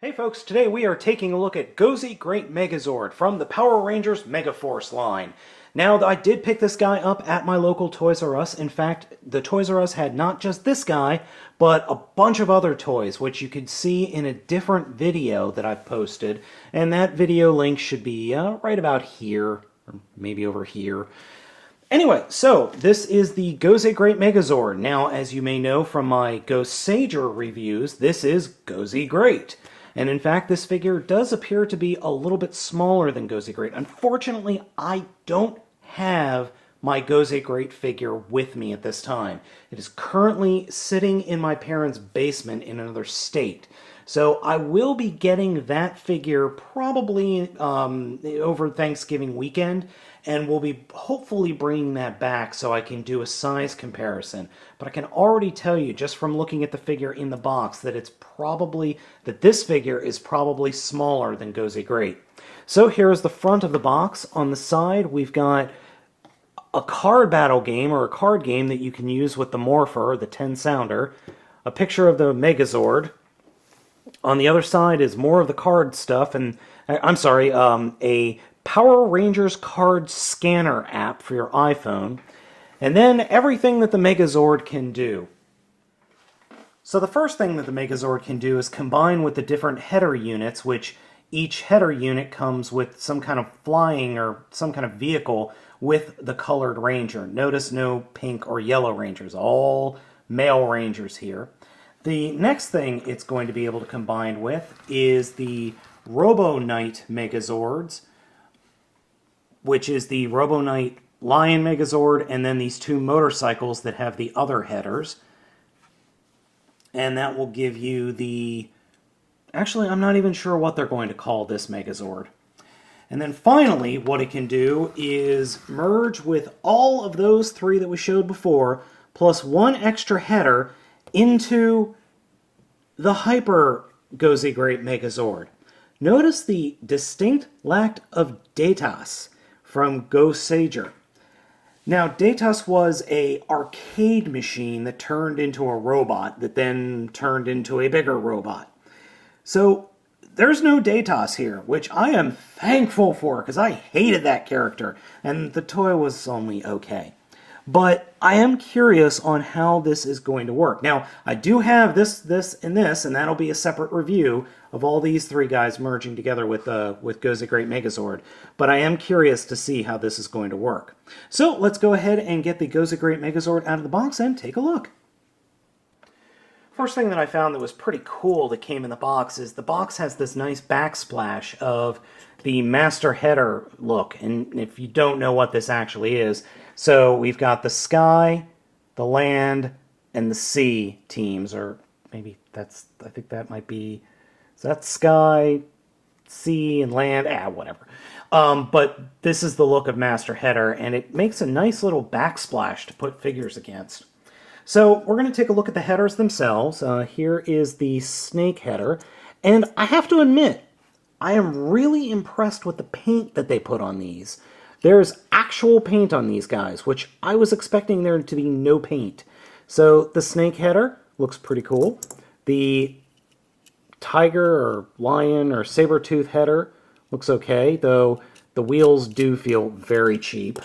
Hey folks, today we are taking a look at Gosei Great Megazord from the Power Rangers Megaforce line. Now, I did pick this guy up at my local Toys R Us. In fact, the Toys R Us had not just this guy, but a bunch of other toys, which you could see in a different video that I've posted. And that video link should be right about here, or maybe over here. Anyway, so this is the Gosei Great Megazord. Now, as you may know from my Gosei reviews, this is Gosei Great. And in fact, this figure does appear to be a little bit smaller than Gosei Great. Unfortunately, I don't have my Gosei Great figure with me at this time. It is currently sitting in my parents' basement in another state. So I will be getting that figure probably over Thanksgiving weekend, and we'll be hopefully bringing that back so I can do a size comparison. But I can already tell you, just from looking at the figure in the box, that this figure is probably smaller than Gosei Great. So here is the front of the box. On the side, we've got a card battle game, or a card game that you can use with the Morpher, the 10-sounder, a picture of the Megazord. On the other side is more of the card stuff, and a Power Rangers card scanner app for your iPhone, and then everything that the Megazord can do. So the first thing that the Megazord can do is combine with the different header units, which each header unit comes with some kind of flying or some kind of vehicle with the colored ranger. Notice no pink or yellow rangers, all male rangers here. The next thing it's going to be able to combine with is the Robo Knight Megazords, which is the Robo Knight Lion Megazord, and then these two motorcycles that have the other headers. And that will give you the... Actually, I'm not even sure what they're going to call this Megazord. And then finally, what it can do is merge with all of those three that we showed before, plus one extra header, into the Hyper Gosei Great Megazord. Notice the distinct lack of Datas from Gosei. Now, Datas was an arcade machine that turned into a robot that then turned into a bigger robot. So there's no Datas here, which I am thankful for, because I hated that character, and the toy was only okay. But I am curious on how this is going to work. Now, I do have this, and that'll be a separate review of all these three guys merging together with Gosei Great Megazord. But I am curious to see how this is going to work. So let's go ahead and get the Gosei Great Megazord out of the box and take a look. First thing that I found that was pretty cool that came in the box is the box has this nice backsplash of the Master Header look. And if you don't know what this actually is, so we've got the Sky, the Land, and the Sea teams, or maybe I think that might be, so that's Sky, Sea, and Land, whatever. But this is the look of Master Header, and it makes a nice little backsplash to put figures against. So we're going to take a look at the headers themselves. Here is the Snake header, and I have to admit, I am really impressed with the paint that they put on these. There's actual paint on these guys, which I was expecting there to be no paint. So the Snake header looks pretty cool. The Tiger or Lion or Saber-tooth header looks okay, though the wheels do feel very cheap.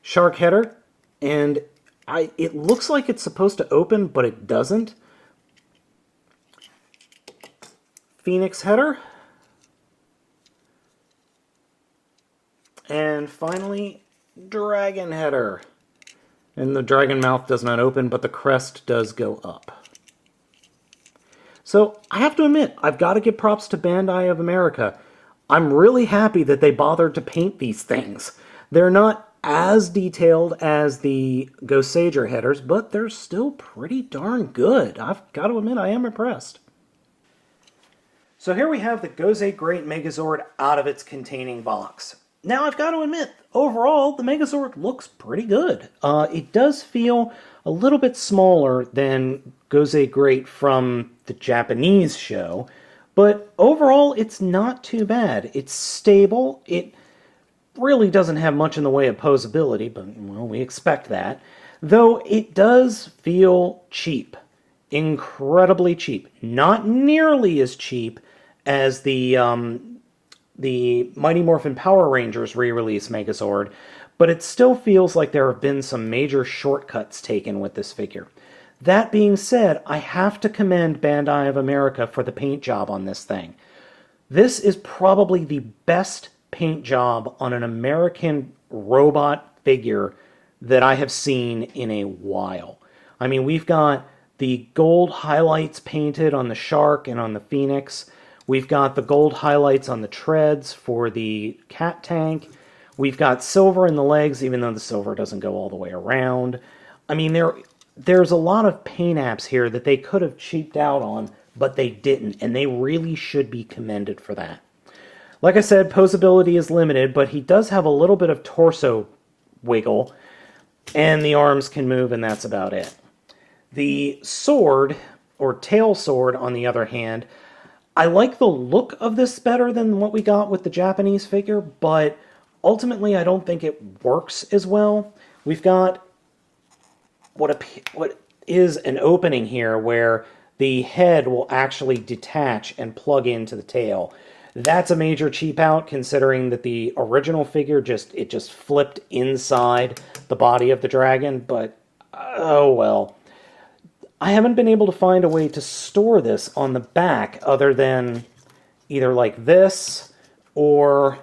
Shark header, and it looks like it's supposed to open, but it doesn't. Phoenix header. And finally, Dragon header. And the dragon mouth does not open, but the crest does go up. So I have to admit, I've got to give props to Bandai of America. I'm really happy that they bothered to paint these things. They're not as detailed as the Gosei headers, but they're still pretty darn good. I've got to admit, I am impressed. So here we have the Gosei Great Megazord out of its containing box. Now, I've got to admit, overall, the Megazord looks pretty good. It does feel a little bit smaller than Gosei Great from the Japanese show, but overall, it's not too bad. It's stable. It really doesn't have much in the way of posability, but, well, we expect that. Though it does feel cheap. incredibly cheap. Not nearly as cheap as the Mighty Morphin Power Rangers re-release Megazord, but it still feels like there have been some major shortcuts taken with this figure. That being said, I have to commend Bandai of America for the paint job on this thing. This is probably the best paint job on an American robot figure that I have seen in a while. I mean, we've got the gold highlights painted on the Shark and on the Phoenix. We've got the gold highlights on the treads for the Cat Tank. We've got silver in the legs, even though the silver doesn't go all the way around. I mean, there's a lot of paint apps here that they could have cheaped out on, but they didn't, and they really should be commended for that. Like I said, posability is limited, but he does have a little bit of torso wiggle, and the arms can move, and that's about it. The sword, or tail sword, on the other hand, I like the look of this better than what we got with the Japanese figure, but ultimately I don't think it works as well. We've got what is an opening here where the head will actually detach and plug into the tail. That's a major cheap out, considering that the original figure just flipped inside the body of the dragon, but oh well. I haven't been able to find a way to store this on the back other than either like this or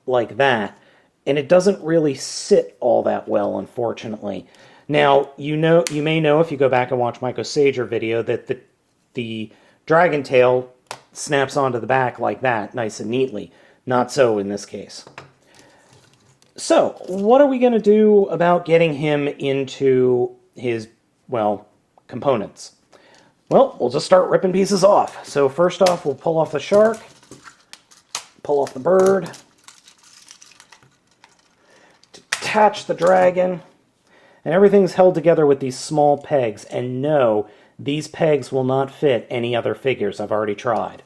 like that. And it doesn't really sit all that well, unfortunately. Now, you may know if you go back and watch my Gosei video that the dragon tail snaps onto the back like that, nice and neatly. Not so in this case. So, what are we going to do about getting him into his, well, components? Well, we'll just start ripping pieces off. So first off, we'll pull off the shark, pull off the bird, detach the dragon, and everything's held together with these small pegs. And no, these pegs will not fit any other figures. I've already tried.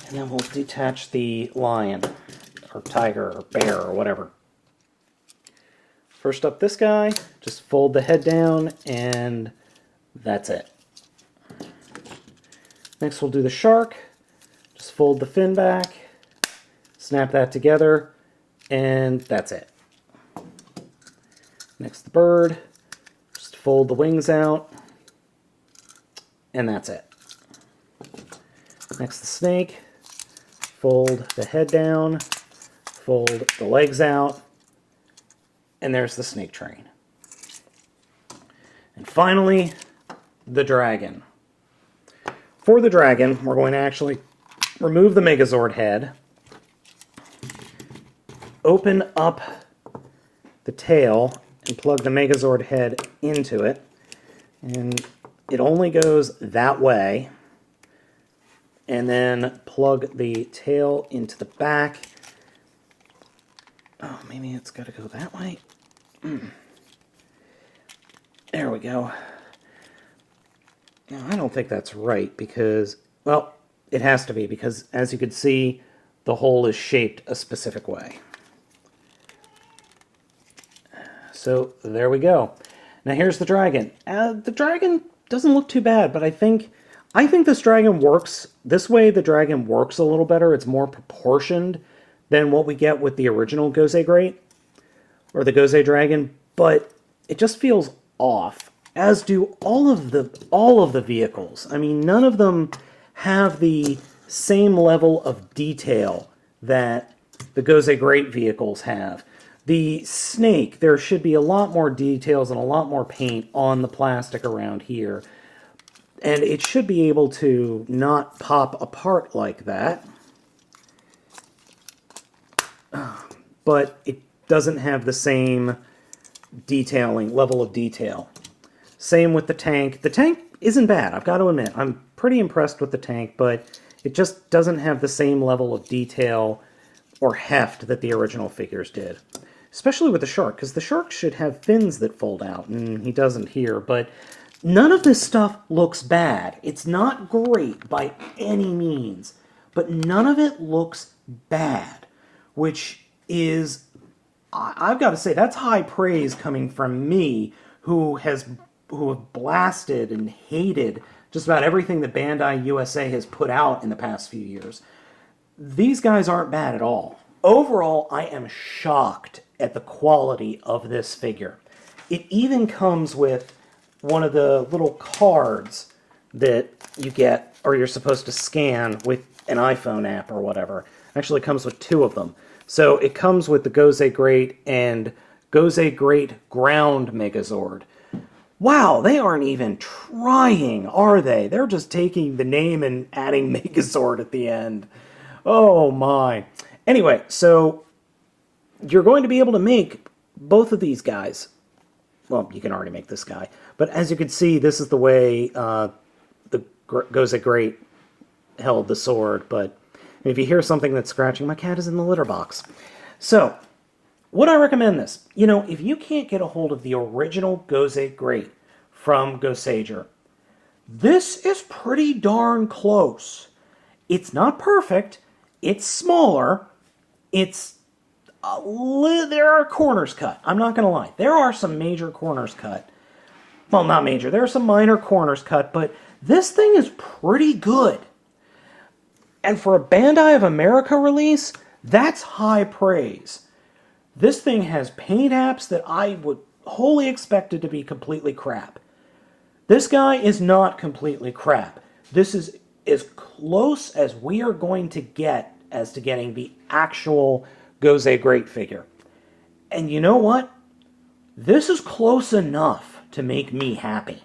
And then we'll detach the lion, or tiger, or bear, or whatever. First up, this guy, just fold the head down, and that's it. Next, we'll do the shark. Just fold the fin back, snap that together, and that's it. Next, the bird. Just fold the wings out, and that's it. Next, the snake. Fold the head down, fold the legs out, and there's the snake train. And finally, the dragon. For the dragon, we're going to actually remove the Megazord head, open up the tail, and plug the Megazord head into it. And it only goes that way. And then plug the tail into the back. Oh, maybe it's got to go that way. There we go. Now, I don't think that's right because, well, it has to be because, as you can see, the hole is shaped a specific way. So, there we go. Now, here's the dragon. The dragon doesn't look too bad, but I think this dragon works. This way, the dragon works a little better. It's more proportioned than what we get with the original Gosei Great, or the Gosei Dragon, but it just feels off, as do all of the vehicles. I mean, none of them have the same level of detail that the Gosei Great vehicles have. The snake, there should be a lot more details and a lot more paint on the plastic around here, and it should be able to not pop apart like that. But it doesn't have the same level of detail. Same with the tank. The tank isn't bad, I've got to admit. I'm pretty impressed with the tank, but it just doesn't have the same level of detail or heft that the original figures did. Especially with the shark, because the shark should have fins that fold out, and he doesn't here, but none of this stuff looks bad. It's not great by any means, but none of it looks bad, which is, I've got to say, that's high praise coming from me, who has who have blasted and hated just about everything that Bandai USA has put out in the past few years. These guys aren't bad at all. Overall, I am shocked at the quality of this figure. It even comes with one of the little cards that you get, or you're supposed to scan with an iPhone app or whatever. Actually, it comes with two of them. So it comes with the Gosei Great and Gosei Great Ground Megazord. Wow, they aren't even trying, are they? They're just taking the name and adding Megazord at the end. Oh my. Anyway, so you're going to be able to make both of these guys. Well, you can already make this guy. But as you can see, this is the way the Gosei Great held the sword. But if you hear something that's scratching, my cat is in the litter box. So, would I recommend this? You know, if you can't get a hold of the original Gosei Great from Goseiger, this is pretty darn close. It's not perfect. It's smaller. It's there are corners cut. I'm not going to lie. There are some major corners cut. Well, not major. There are some minor corners cut, but this thing is pretty good. And for a Bandai of America release, that's high praise. This thing has paint apps that I would wholly expected to be completely crap. This guy is not completely crap. This is as close as we are going to get as to getting the actual Gosei Great figure. And you know what? This is close enough to make me happy.